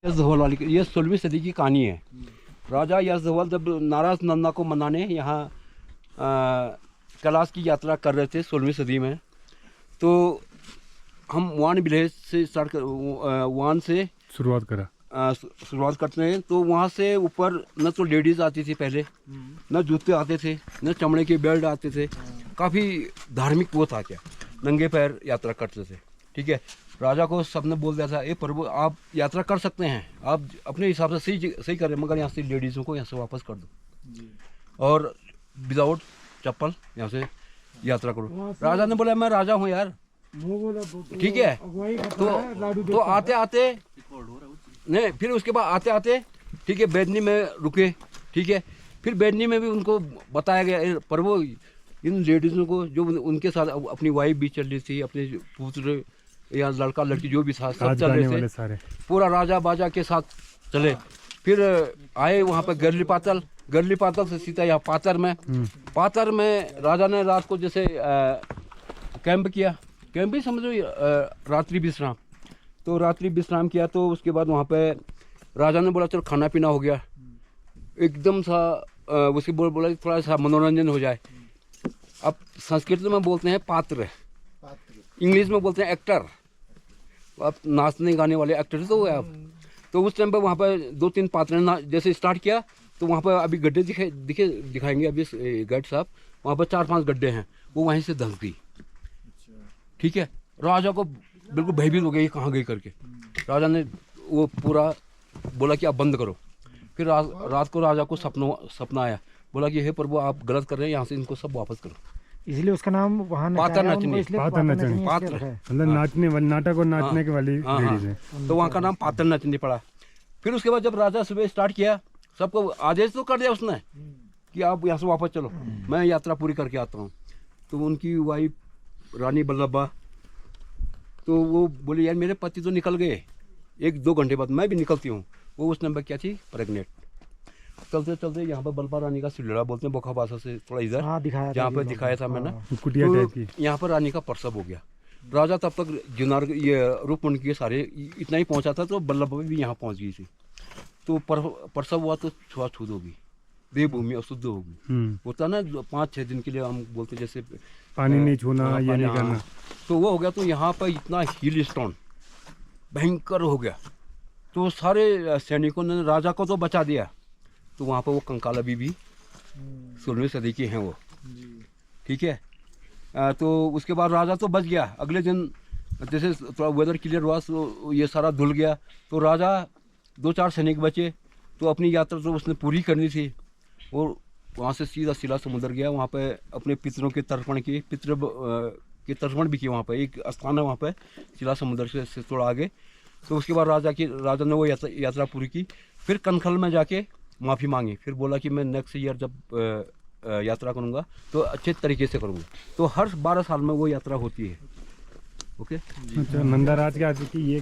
यशधवल वाली ये 16वीं सदी की कहानी है। राजा यशधवल जब नाराज नंदा को मनाने यहाँ कैलाश की यात्रा कर रहे थे 16वीं सदी में, तो हम वान विलेज से स्टार्ट कर वान से शुरुआत करते हैं। तो वहाँ से ऊपर न तो लेडीज़ आती थी पहले, न जूते आते थे, न चमड़े के बेल्ट आते थे। काफ़ी धार्मिक वो था, क्या नंगे पैर यात्रा करते थे। ठीक है, राजा को सबने बोल दिया था, ए प्रभु आप यात्रा कर सकते हैं, आप अपने हिसाब से सही करें, मगर यहाँ से लेडीज़ों को यहाँ से वापस कर दो और विदाउट चप्पल यहाँ से यात्रा करो। राजा ने बोला मैं राजा हूँ यार, ठीक है। तो आते आते नहीं, फिर उसके बाद आते आते ठीक है बैदनी में रुके। ठीक है, फिर बैदनी में भी उनको बताया गया, प्रभु इन लेडीज़ों को जो उनके साथ अपनी वाइफ भी चल रही थी, अपने पुत्र या लड़का लड़की जो भी था सब चल रहे थे, पूरा राजा बाजा के साथ चले। फिर आए वहाँ पर गरली पातल से सीधा यहाँ पातर में राजा ने रात को जैसे कैंप किया, कैंप भी समझो रात्रि विश्राम। तो रात्रि विश्राम किया, तो उसके बाद वहाँ पे राजा ने बोला चलो खाना पीना हो गया एकदम सा, उसके बोला थोड़ा सा मनोरंजन हो जाए। अब संस्कृत में बोलते हैं पात्र, इंग्लिश में बोलते हैं एक्टर। आप नाचने गाने वाले एक्टर तो हुए आप। तो उस टाइम पे वहाँ पर 2-3 पात्र ने जैसे स्टार्ट किया, तो वहाँ पर अभी गड्ढे दिखाएंगे अभी गाइड साहब, वहाँ पर 4-5 गड्ढे हैं, वो वहीं से धंस गई। ठीक है, राजा को बिल्कुल भयभीत हो गई कहाँ गई करके। राजा ने वो पूरा बोला कि आप बंद करो। फिर रात को राजा को सपना आया, बोला कि हे प्रभु आप गलत कर रहे हैं, यहाँ से इनको सब वापस करो। इसलिए उसका नाम वहाँ पात्र नाचने नाटक और नाचने के वाली लेडीज है, तो वहाँ का नाम पात्र नचनी पड़ा। फिर उसके बाद जब राजा सुबह स्टार्ट किया, सबको आदेश तो कर दिया उसने कि आप यहाँ से वापस चलो, मैं यात्रा पूरी करके आता हूँ। तो उनकी वाइफ रानी बल्लभा, तो वो बोली यार मेरे पति तो निकल गए, 1-2 घंटे बाद मैं भी निकलती हूँ। वो उस नंबर क्या थी, प्रेग्नेंट। चलते चलते यहाँ पर बल्पा रानी का सिलड़ा बोलते हैं, बोखा भाषा से थोड़ा इधर जहाँ पर दिखाया था मैंने, तो यहाँ पर रानी का प्रसव हो गया। राजा तब तक जुनार ये रूपकुंड के सारे इतना ही पहुँचा था, तो बल्लभ भी यहाँ पहुँच गई थी। तो प्रसव हुआ तो छुआछूत होगी, देवभूमि अशुद्ध होगी। होता ना 5-6 दिन के लिए हम बोलते जैसे पानी नहीं छूना, ये नहीं करना, तो वो हो गया। तो यहाँ पर इतना हिल स्टोन भयंकर हो गया, तो सारे सैनिकों ने राजा को तो बचा दिया। तो वहाँ पर वो कंकाल अभी भी 16वीं सदी की हैं वो। ठीक है, तो उसके बाद राजा तो बच गया। अगले दिन जैसे थोड़ा वेदर क्लियर हुआ, तो ये सारा धुल गया। तो राजा 2-4 सैनिक बचे, तो अपनी यात्रा तो उसने पूरी करनी थी, और वहाँ से सीधा शिला समुद्र गया। वहाँ पे अपने पितरों के तर्पण किए, पितृ के तर्पण भी किए। वहाँ पे एक स्थान है, वहाँ पे शिला समुद्र से थोड़ा आगे। तो उसके बाद राजा ने वो यात्रा पूरी की। फिर कनखल में जाके माफ़ी मांगी, फिर बोला कि मैं नेक्स्ट ईयर जब यात्रा करूँगा तो अच्छे तरीके से करूँगा। तो हर 12 साल में वो यात्रा होती है। ओके, अच्छा, नंदा राज के आज की ये